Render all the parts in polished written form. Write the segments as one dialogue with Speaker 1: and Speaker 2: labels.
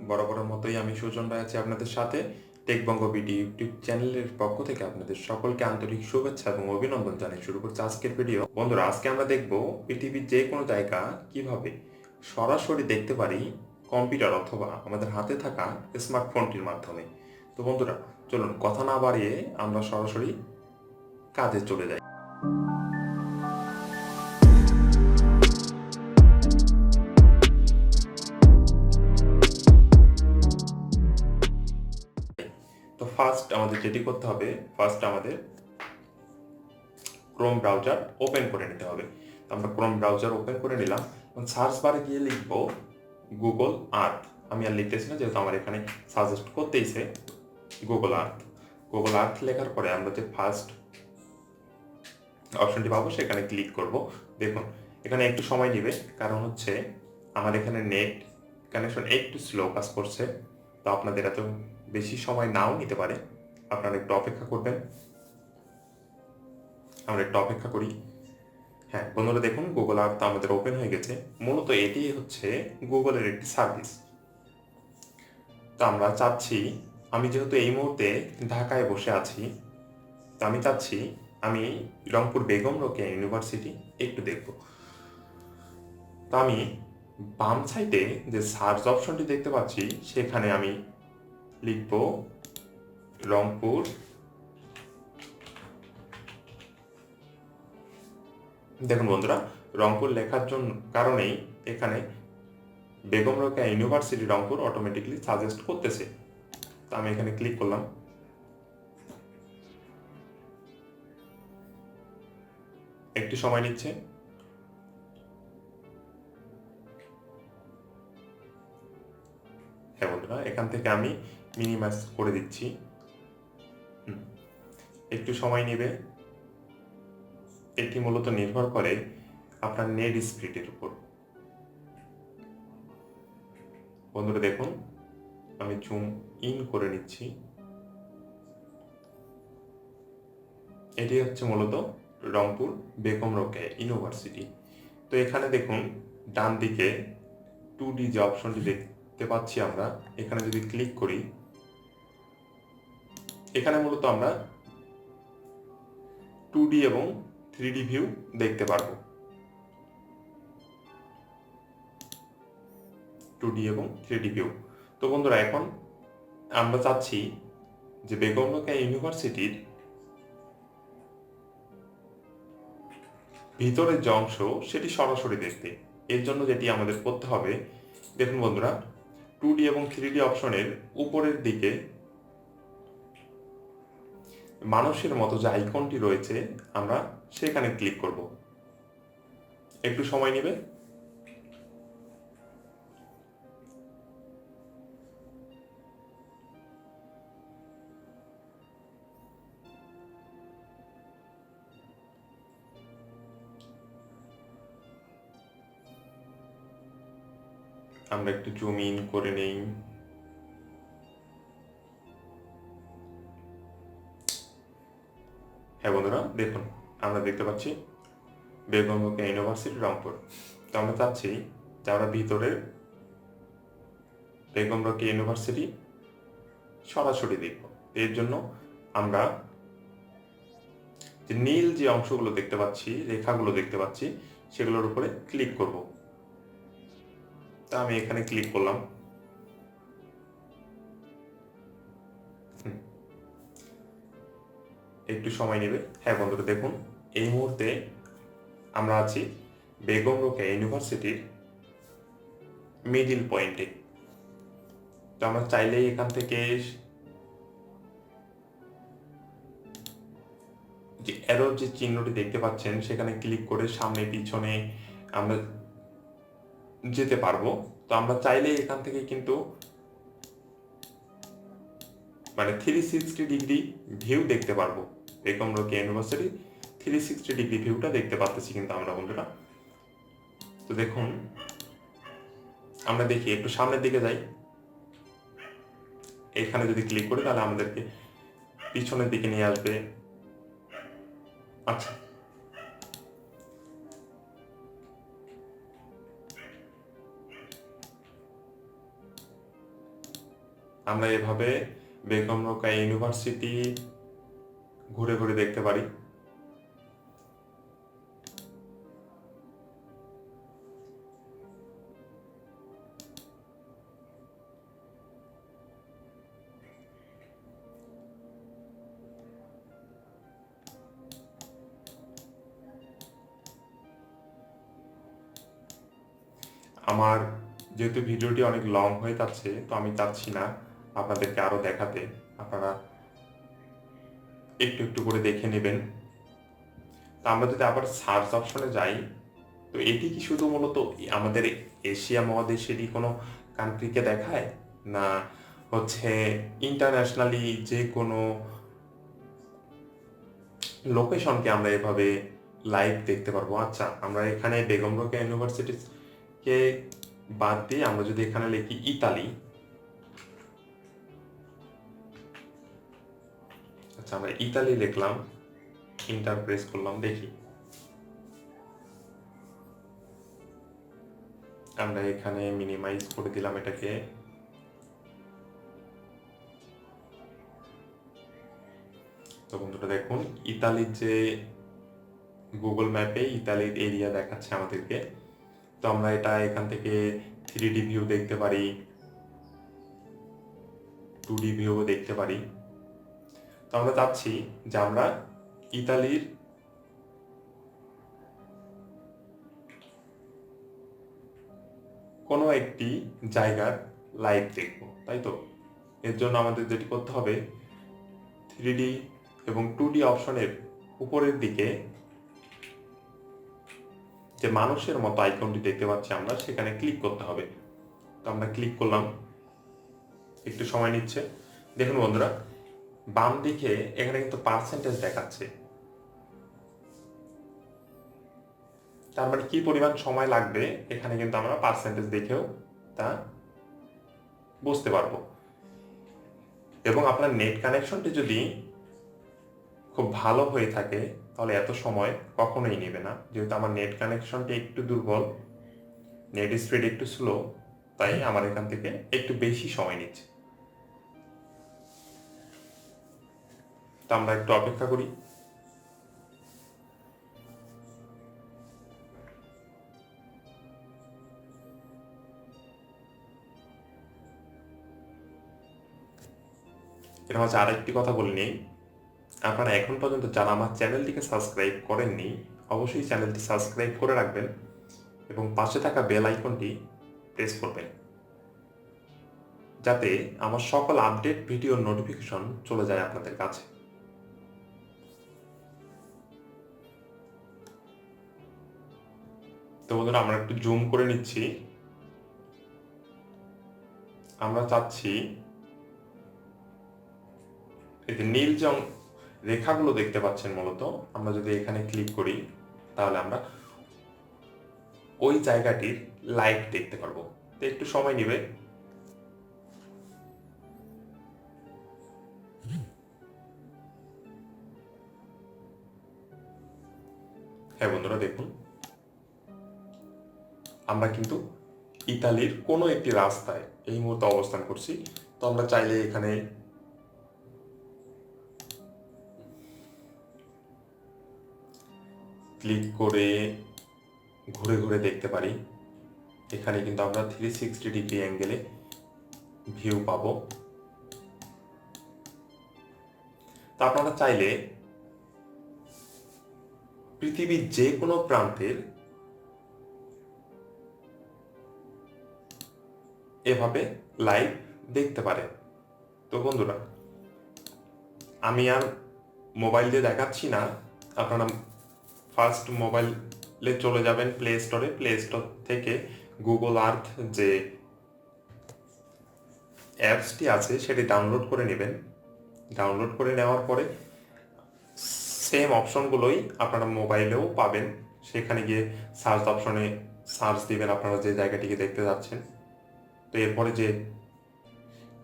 Speaker 1: বরাবরের মতোই আমি সুজন ভাই আছি আপনাদের সাথে। টেক বঙ্গ বিডি ইউটিউব চ্যানেলের পক্ষ থেকে আপনাদের সকলকে আন্তরিক শুভেচ্ছা এবং অভিনন্দন জানিয়ে শুরু করছি আজকের ভিডিও। বন্ধুরা, আজকে আমরা দেখব পৃথিবীর যে কোনো জায়গা কিভাবে সরাসরি দেখতে পারি কম্পিউটার অথবা আমাদের হাতে থাকা স্মার্টফোনটির মাধ্যমে। তো বন্ধুরা, চলুন কথা না বাড়িয়ে আমরা সরাসরি কাজে চলে যাই। তো ফার্স্ট আমাদের যেটি করতে হবে, আমাদের ক্রোম ব্রাউজার ওপেন করে নিতে হবে। আমরা ক্রোম ব্রাউজার ওপেন করে নিলাম এবং সার্চ বারে গিয়ে লিখব গুগল আর্থ। আমি আর লিখতেছি না, যেহেতু আমার এখানে সাজেস্ট করতেইছে গুগল আর্থ। গুগল আর্থ লেখার পরে আমরা যে ফার্স্ট অপশনটি পাবো সেখানে ক্লিক করব। দেখুন, এখানে একটু সময় নেবে, কারণ হচ্ছে আমার এখানে নেট কানেকশন একটু স্লো কাজ করছে। তো আপনাদের এত বেশি সময় নাও নিতে পারে, আপনারা একটু অপেক্ষা করবেন। আমরা একটু অপেক্ষা করি। হ্যাঁ বন্ধুরা, দেখুন গুগল আর্থ আমাদের ওপেন হয়ে গেছে। মূলত এটি হচ্ছে গুগলের একটি সার্ভিস। তো আমরা চাচ্ছি, আমি যেহেতু এই মুহূর্তে ঢাকায় বসে আছি, তো আমি চাচ্ছি আমি রংপুর বেগম রোকেয়া ইউনিভার্সিটি একটু দেখব। তো আমি বাম সাইডে যে সার্চ অপশনটি দেখতে পাচ্ছি সেখানে আমি লিখব রংপুর। দেখুন বন্ধুরা, রংপুর লেখার জন্য কারণেই এখানে Begum Rokeya university Rangpur automatically suggest করতেছে। তো আমি এখানে ক্লিক করলাম। একটু সময় নিচ্ছে। হ্যাঁ বন্ধুরা, এখান থেকে আমি মিনিমাইজ করে দিচ্ছি। একটু সময় নেবে। এটি মূলত নির্ভর করে আপনার নেট স্পিডের উপর। বন্ধুরা দেখুন, আমি জুম ইন করে নিচ্ছি। এটি হচ্ছে মূলত রংপুর বেগম রোকেয়া ইউনিভার্সিটি। তো এখানে দেখুন ডান দিকে 2D যে অপশনটি দেখতে পাচ্ছি আমরা, এখানে যদি ক্লিক করি, এখানে মূলত আমরা 2D এবং 3D ভিউ দেখতে পারবো। 2D এবং 3D ভিউ। তো বন্ধুরা, এখন আমরা চাচ্ছি যে বেগম রোকেয়া ইউনিভার্সিটির ভিতরের যে অংশ সেটি সরাসরি দেখতে। এর জন্য যেটি আমাদের করতে হবে, দেখুন বন্ধুরা, 2D এবং 3D অপশনের উপরের দিকে মানুষের মতো যে আইকনটি রয়েছে আমরা সেখানে ক্লিক করব। একটু সময় নেবে। আমরা একটু জুম ইন করে নেই। হ্যাঁ বন্ধুরা, দেখুন আমরা দেখতে পাচ্ছি বেগম রোকেয়া ইউনিভার্সিটি রংপুর। তো আমরা চাচ্ছি যে আমরা ভিতরে বেগম রোকেয়া ইউনিভার্সিটি সরাসরি দেখব। এর জন্য আমরা যে নীল যে অংশগুলো দেখতে পাচ্ছি, রেখাগুলো দেখতে পাচ্ছি, সেগুলোর উপরে ক্লিক করব। তা আমি এখানে ক্লিক করলাম। একটু সময় নেবে। হ্যাঁ বন্ধুরা দেখুন, এই মুহূর্তে আমরা আছি বেগম রোকেয়া ইউনিভার্সিটির মিডিল পয়েন্টে। তো আমরা চাইলেই এখান থেকে যে অ্যারোর যে চিহ্নটি দেখতে পাচ্ছেন সেখানে ক্লিক করে সামনে পিছনে আমরা যেতে পারবো। তো আমরা চাইলেই এখান থেকে কিন্তু 360 ডিগ্রি ভিউ দেখতে পারবো। বেগম রোকেয়া ইউনিভার্সিটি 360 ডিগ্রি ভিউটা দেখতে পাচ্ছি কিন্তু আমরা বন্ধুরা। তো দেখুন, আমরা দেখি একটু সামনের দিকে যাই। এখানে যদি ক্লিক করি তাহলে আমাদেরকে পিছনের দিকে নিয়ে আসবে। আচ্ছা, আমরা এভাবে বেগম রোকেয়া ইউনিভার্সিটি ঘুরে ঘুরে দেখতে পারি। আমার যেহেতু ভিডিওটি অনেক লং হয়ে যাচ্ছে, তো আমি চাচ্ছি না আপনাদেরকে আরও দেখাতে, আপনারা একটু একটু করে দেখে নেবেন। তো আমরা যদি আবার সার্চ অপশনে যাই, তো এটি কি শুধু মূলত আমাদের এশিয়া মহাদেশেরই কোনো কান্ট্রিকে দেখায়, না হচ্ছে ইন্টারন্যাশনালি যে কোনো লোকেশনকে আমরা এভাবে লাইভ দেখতে পারবো? আচ্ছা, আমরা এখানে বেগম রোকেয়া ইউনিভার্সিটিকে বাদ দিয়ে আমরা যদি এখানে লিখি ইতালি, আচ্ছা আমরা ইতালি লিখলাম, ইন্টার প্রেস করলাম, দেখি আমরা এখানে মিনিমাইজ করে দিলাম এটাকে। তো বন্ধুরা দেখুন, ইতালির যে গুগল ম্যাপে ইতালির এরিয়া দেখাচ্ছে আমাদেরকে। তো আমরা এটা এখান থেকে 3D ভিউ দেখতে পারি, 2D ভিউ দেখতে পারি। তো আমরা চাচ্ছি যে আমরা ইতালির কোনো একটি জায়গার লাইভ দেখব, তাই তো? এর জন্য আমাদের যেটি করতে হবে, 3D এবং 2D অপশনের উপরের দিকে যে মানুষের মতো আইকনটি দেখতে পাচ্ছি আমরা, সেখানে ক্লিক করতে হবে। তো আমরা ক্লিক করলাম, একটু সময় নিচ্ছে। দেখুন বন্ধুরা, বাম দিকে এখানে কিন্তু পার্সেন্টেজ দেখাচ্ছে, তার মানে কি পরিমাণ সময় লাগবে এখানে কিন্তু আমরা পার্সেন্টেজ দেখেও তা বুঝতে পারবো। এবং আপনার নেট কানেকশনটি যদি খুব ভালো হয়ে থাকে, তাহলে এত সময় কখনোই নেবে না। যেহেতু আমার নেট কানেকশনটি একটু দুর্বল, নেট স্পিড একটু স্লো, তাই আমার এখান থেকে একটু বেশি সময় নিচ্ছে। তো আমরা একটু অপেক্ষা করি। এর মাঝে আরেকটি কথা বলে নিই, আপনারা এখন পর্যন্ত যারা আমার চ্যানেলটিকে সাবস্ক্রাইব করেননি, অবশ্যই চ্যানেলটি সাবস্ক্রাইব করে রাখবেন এবং পাশে থাকা বেল আইকনটি প্রেস করবেন, যাতে আমার সকল আপডেট ভিডিওর নোটিফিকেশন চলে যায় আপনাদের কাছে। তো বন্ধুরা, আমরা একটু জুম করে নিচ্ছি। আমরা চাচ্ছি এই যে নীল রেখাগুলো দেখতে পাচ্ছেন, মূলত আমরা যদি এখানে ক্লিক করি, তাহলে আমরা ওই জায়গাটির লাইভ দেখতে পারবো। তো একটু সময় নেবে। হ্যাঁ বন্ধুরা দেখুন, আমরা কিন্তু ইতালির কোনো একটি রাস্তায় এই মুহূর্তে অবস্থান করছি। তো আমরা চাইলে এখানে ক্লিক করে ঘুরে ঘুরে দেখতে পারি। এখানে কিন্তু আমরা 360 ডিগ্রি অ্যাঙ্গেলে ভিউ পাবো। তা আপনারা চাইলে পৃথিবীর যে কোনো প্রান্তের এভাবে লাইভ দেখতে পারেন। তো বন্ধুরা, আমি আর মোবাইল দিয়ে দেখাচ্ছি না, আপনারা ফার্স্ট মোবাইলে চলে যাবেন প্লে স্টোরে, প্লে স্টোর থেকে গুগল আর্থ যে অ্যাপসটি আছে সেটি ডাউনলোড করে নেবেন। ডাউনলোড করে নেওয়ার পরে সেম অপশনগুলোই আপনারা মোবাইলেও পাবেন। সেখানে গিয়ে সার্চ অপশনে সার্চ দিবেন আপনারা যে জায়গাটিকে দেখতে যাচ্ছেন। তো এরপরে যে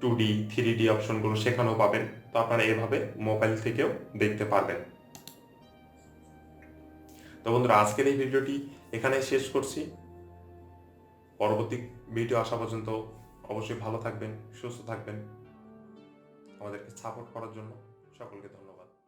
Speaker 1: 2D 3D অপশনগুলো সেখানেও পাবেন। তো আপনারা এভাবে মোবাইল থেকেও দেখতে পারবেন। তো বন্ধুরা, আজকের এই ভিডিওটি এখানে শেষ করছি। পরবর্তী ভিডিও আসা পর্যন্ত অবশ্যই ভালো থাকবেন, সুস্থ থাকবেন। আমাদেরকে সাপোর্ট করার জন্য। সকলকে ধন্যবাদ।